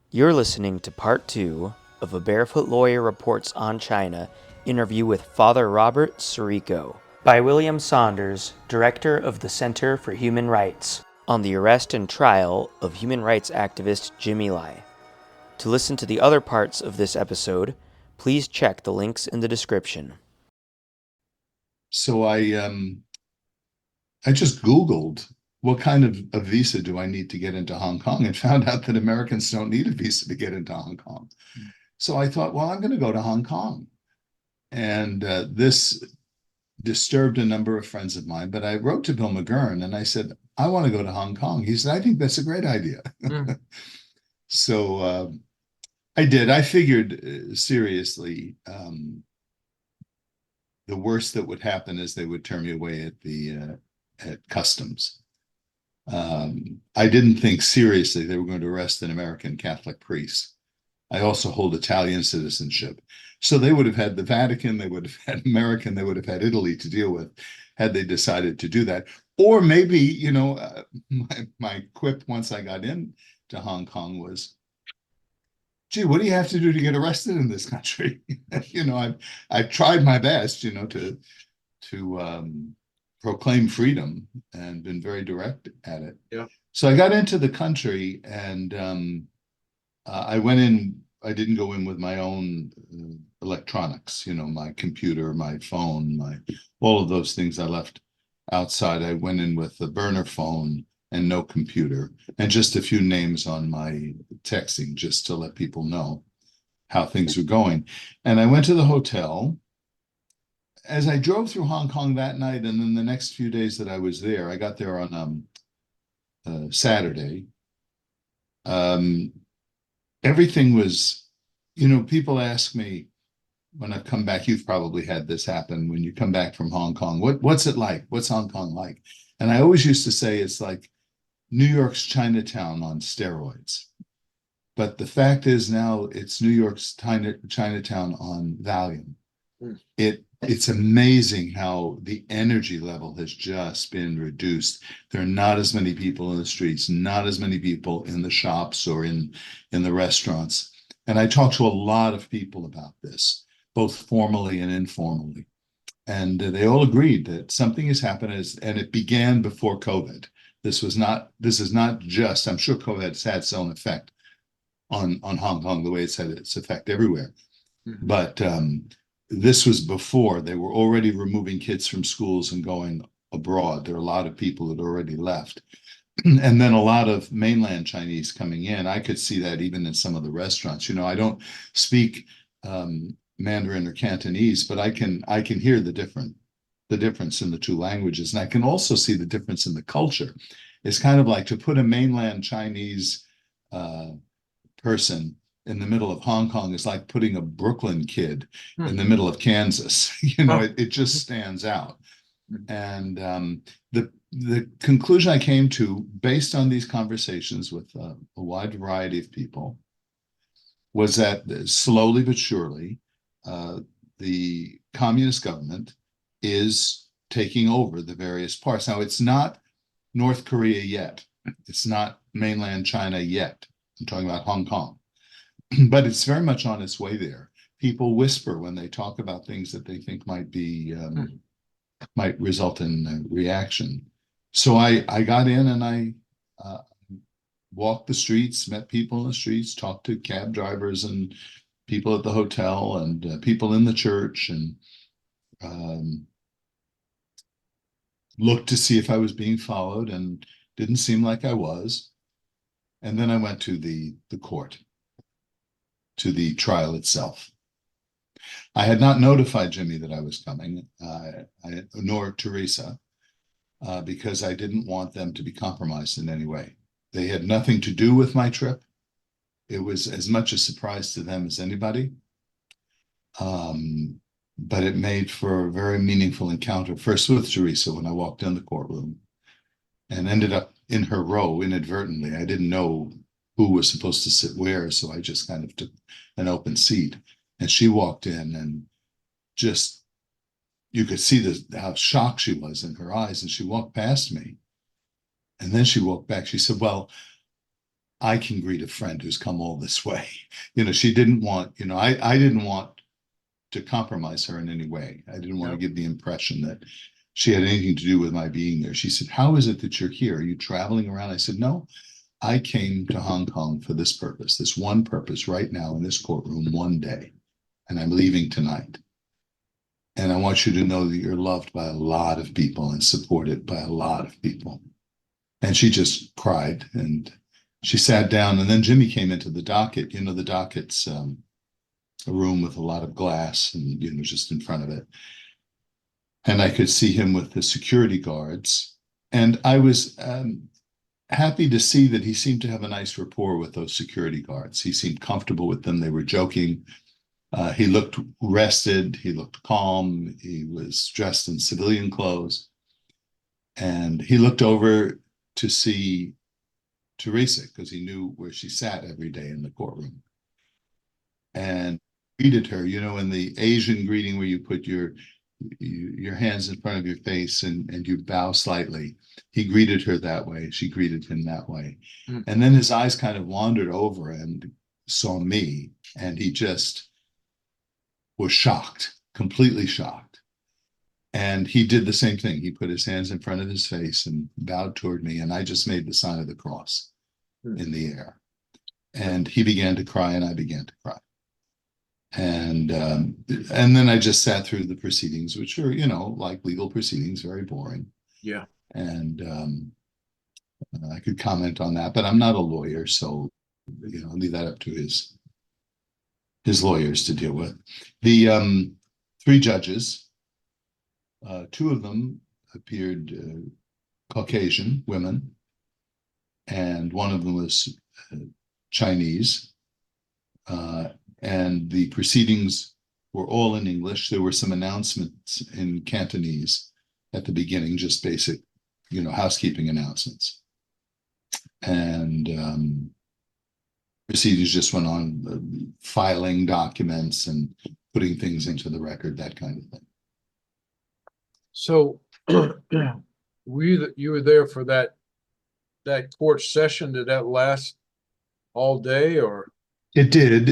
You're listening to part 2 of a Barefoot Lawyer Reports on China interview with Father Robert Sirico by William Saunders, Director of the Center for Human Rights, on the arrest and trial of human rights activist Jimmy Lai. To listen to the other parts of this episode, please check the links in the description. So I just Googled what kind of a visa do I need to get into Hong Kong and found out that Americans don't need a visa to get into Hong Kong. So I thought, well, I'm going to go to Hong Kong. And this disturbed a number of friends of mine, but I wrote to Bill McGurn and I said, I want to go to Hong Kong. He said, I think that's a great idea. So I did. I figured seriously, the worst that would happen is they would turn me away at customs. I didn't think seriously they were going to arrest an American Catholic priest. I also hold Italian citizenship. So they would have had the Vatican, they would have had American, they would have had Italy to deal with had they decided to do that. Or maybe, my quip once I got into Hong Kong was, gee, what do you have to do to get arrested in this country? I've tried my best, to proclaim freedom and been very direct at it. Yeah. So I got into the country and I went in. I didn't go in with my own electronics, my computer, my phone, all of those things I left outside. I went in with a burner phone and no computer and just a few names on my texting just to let people know how things were going. And I went to the hotel. As I drove through Hong Kong that night and then the next few days that I was there, I got there on Saturday. Everything was, people ask me when I've come back, you've probably had this happen when you come back from Hong Kong. What's it like? What's Hong Kong like? And I always used to say it's like New York's Chinatown on steroids. But the fact is now it's New York's Chinatown on Valium. It's amazing how the energy level has just been reduced. There are not as many people in the streets, not as many people in the shops or in the restaurants. And I talked to a lot of people about this, both formally and informally. And they all agreed that something has happened, and it began before COVID. This is not just, I'm sure COVID has had its own effect on Hong Kong, the way it's had its effect everywhere. Mm-hmm. But this was before. They were already removing kids from schools and going abroad. There are a lot of people that already left. And then a lot of mainland Chinese coming in. I could see that even in some of the restaurants. I don't speak Mandarin or Cantonese, but I can hear the difference in the two languages. And I can also see the difference in the culture. It's kind of like to put a mainland Chinese person in the middle of Hong Kong is like putting a Brooklyn kid in the middle of Kansas. It just stands out. And the conclusion I came to, based on these conversations with a wide variety of people, was that slowly but surely, the communist government is taking over the various parts. Now, it's not North Korea yet. It's not mainland China yet. I'm talking about Hong Kong. But it's very much on its way there. People whisper when they talk about things that they think might result in a reaction. So I got in and I walked the streets, met people in the streets, talked to cab drivers and people at the hotel and people in the church, and looked to see if I was being followed, and didn't seem like I was. And then I went to the court, to the trial itself. I had not notified Jimmy that I was coming, nor Teresa, because I didn't want them to be compromised in any way. They had nothing to do with my trip. It was as much a surprise to them as anybody. But it made for a very meaningful encounter, first with Teresa when I walked in the courtroom, and ended up in her row inadvertently. I didn't know who was supposed to sit where, so I just kind of took an open seat. And she walked in, and just, you could see how shocked she was in her eyes, and she walked past me. And then she walked back. She said, well, I can greet a friend who's come all this way. She didn't want, I didn't want to compromise her in any way. I didn't want to give the impression that she had anything to do with my being there. She said, "How is it that you're here? Are you traveling around?" I said, "No, I came to Hong Kong for this purpose, this one purpose right now in this courtroom one day, and I'm leaving tonight. And I want you to know that you're loved by a lot of people and supported by a lot of people." And she just cried and she sat down. And then Jimmy came into the docket. The docket's a room with a lot of glass and, just in front of it. And I could see him with the security guards. And I was happy to see that he seemed to have a nice rapport with those security guards. He seemed comfortable with them. They were joking. He looked rested. He looked calm. He was dressed in civilian clothes. And he looked over to see Teresa because he knew where she sat every day in the courtroom. And greeted her, in the Asian greeting where you put your hands in front of your face and you bow slightly. He greeted her that way. She greeted him that way. Mm. And then his eyes kind of wandered over and saw me, and he just was shocked, completely shocked. And he did the same thing. He put his hands in front of his face and bowed toward me, and I just made the sign of the cross in the air. And he began to cry, and I began to cry. And then I just sat through the proceedings, which are, like legal proceedings, very boring. Yeah. And I could comment on that, but I'm not a lawyer, so leave that up to his lawyers to deal with. The three judges. Two of them appeared Caucasian women, and one of them was Chinese. And the proceedings were all in English. There were some announcements in Cantonese at the beginning, just basic, housekeeping announcements. And proceedings just went on, filing documents and putting things into the record, that kind of thing. So you were there for that court session? Did that last all day, or? It did.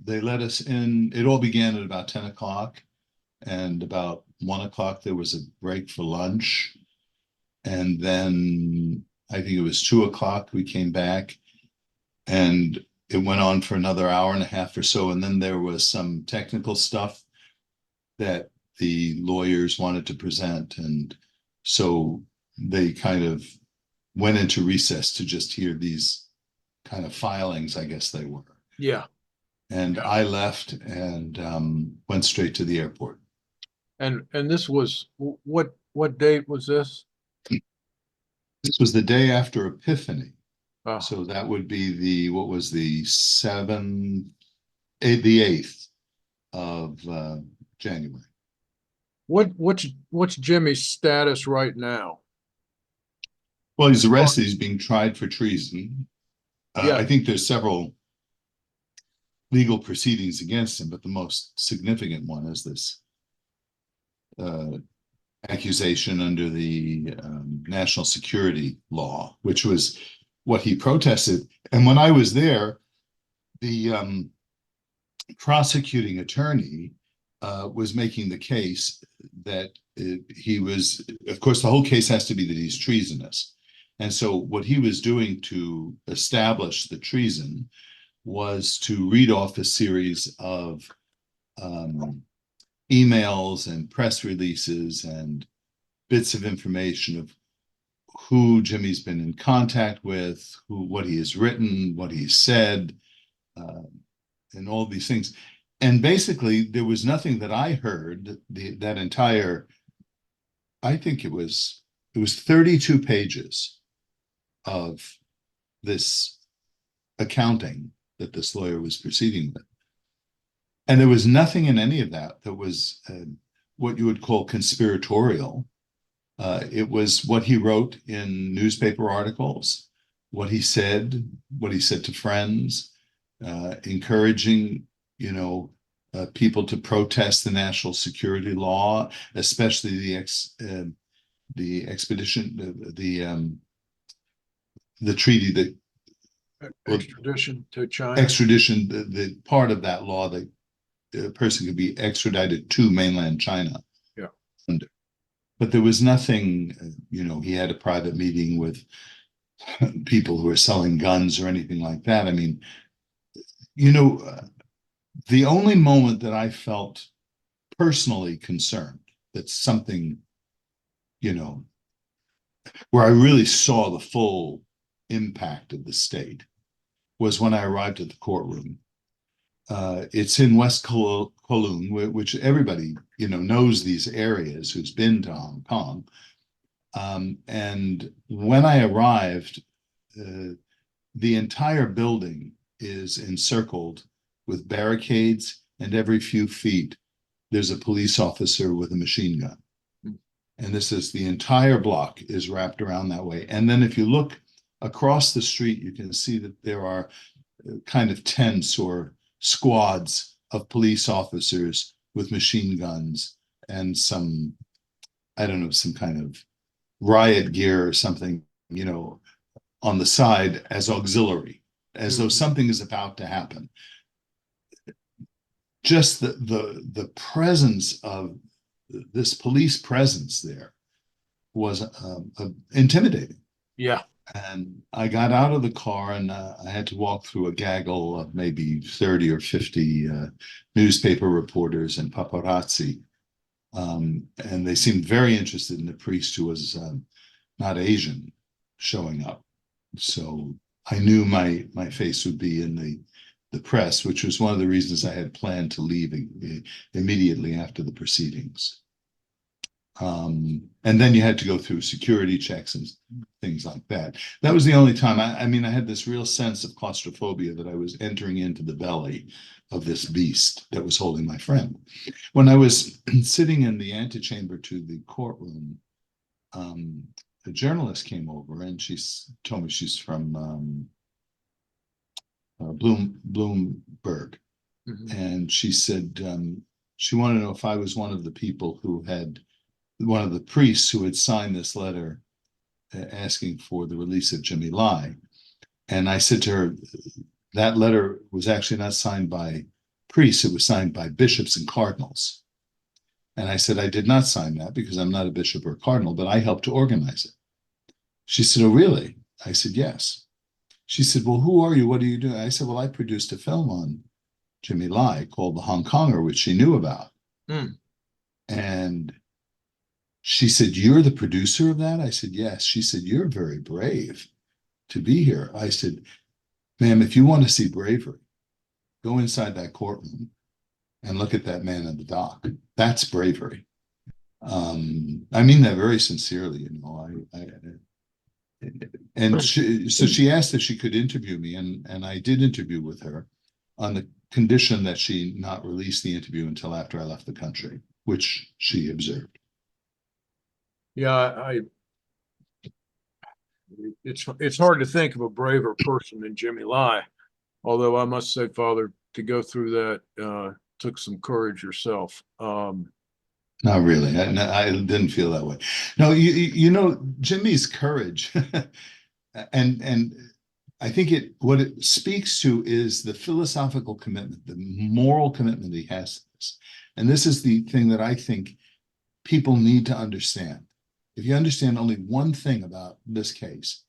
They let us in. It all began at about 10 o'clock, and about 1 o'clock there was a break for lunch. And then I think it was 2 o'clock we came back, and it went on for another hour and a half or so. And then there was some technical stuff that the lawyers wanted to present. And so they kind of went into recess to just hear these kind of filings, I guess they were. Yeah. And I left and went straight to the airport. And this was, what date was this? This was the day after Epiphany. Oh. So that would be the 8th of January. What's Jimmy's status right now? Well, he's arrested. He's being tried for treason. Yeah. I think there's several legal proceedings against him, but the most significant one is this accusation under the national security law, which was what he protested. And when I was there, the prosecuting attorney was making the case that he was, of course, the whole case has to be that he's treasonous. And so what he was doing to establish the treason was to read off a series of emails and press releases and bits of information of who Jimmy's been in contact with, what he has written, what he's said, and all these things. And basically, there was nothing that I heard, that entire, I think it was 32 pages of this accounting that this lawyer was proceeding with. And there was nothing in any of that was what you would call conspiratorial. It was what he wrote in newspaper articles, what he said to friends, encouraging, people to protest the national security law, especially the expedition, the treaty that Extradition to China. extradition, the part of that law that a person could be extradited to mainland China. Yeah. But there was nothing, he had a private meeting with people who are selling guns or anything like that. I mean, the only moment that I felt personally concerned that something, where I really saw the full impact of the state was when I arrived at the courtroom. It's in West Kowloon, which everybody, knows these areas who's been to Hong Kong. And when I arrived, the entire building is encircled with barricades, and every few feet, there's a police officer with a machine gun. And this is the entire block is wrapped around that way. And then if you look across the street, you can see that there are kind of tents or squads of police officers with machine guns and some, I don't know, some kind of riot gear or something, on the side as auxiliary, as though something is about to happen. Just the presence of this police presence there was intimidating. Yeah. And I got out of the car and I had to walk through a gaggle of maybe 30 or 50 newspaper reporters and paparazzi. And they seemed very interested in the priest who was not Asian showing up. So I knew my face would be in the press, which was one of the reasons I had planned to leave immediately after the proceedings. And then you had to go through security checks and things like that. That was the only time. I mean, I had this real sense of claustrophobia that I was entering into the belly of this beast that was holding my friend. When I was sitting in the antechamber to the courtroom, a journalist came over and she told me she's from Bloomberg. Mm-hmm. And she said she wanted to know if I was one of the people one of the priests who had signed this letter asking for the release of Jimmy Lai. And I said to her, that letter was actually not signed by priests, it was signed by bishops and cardinals. And I said, I did not sign that because I'm not a bishop or a cardinal, but I helped to organize it. She said, oh, really? I said, yes. She said, well, who are you? What are you doing? I said, well, I produced a film on Jimmy Lai called The Hong Konger, which she knew about. And she said, you're the producer of that? I said, yes. She said, you're very brave to be here. I said, ma'am, if you want to see bravery, go inside that courtroom and look at that man in the dock. That's bravery. I mean that very sincerely, so she asked if she could interview me, and I did interview with her on the condition that she not release the interview until after I left the country, which she observed. Yeah, it's hard to think of a braver person than Jimmy Lai, although I must say, Father, to go through that took some courage yourself. Not really. I didn't feel that way. No, Jimmy's courage, and I think what it speaks to is the philosophical commitment, the moral commitment he has to this. And this is the thing that I think people need to understand. If you understand only one thing about this case,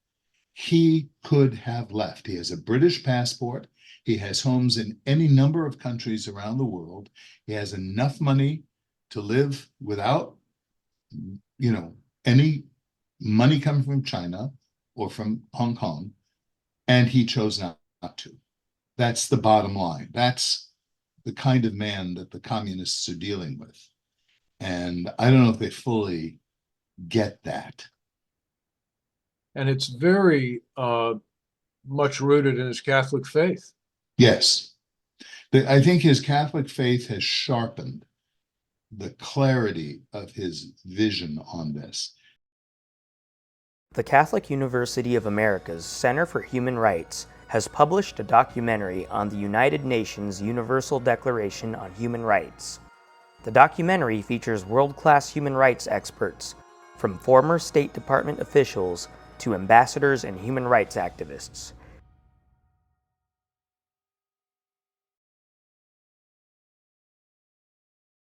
he could have left. He has a British passport. He has homes in any number of countries around the world. He has enough money to live without, any money coming from China or from Hong Kong. And he chose not to. That's the bottom line. That's the kind of man that the communists are dealing with. And I don't know if they fully get that. And it's very much rooted in his Catholic faith. Yes. I think his Catholic faith has sharpened the clarity of his vision on this. The Catholic University of America's Center for Human Rights has published a documentary on the United Nations Universal Declaration on Human Rights. The documentary features world-class human rights experts, from former State Department officials to ambassadors and human rights activists,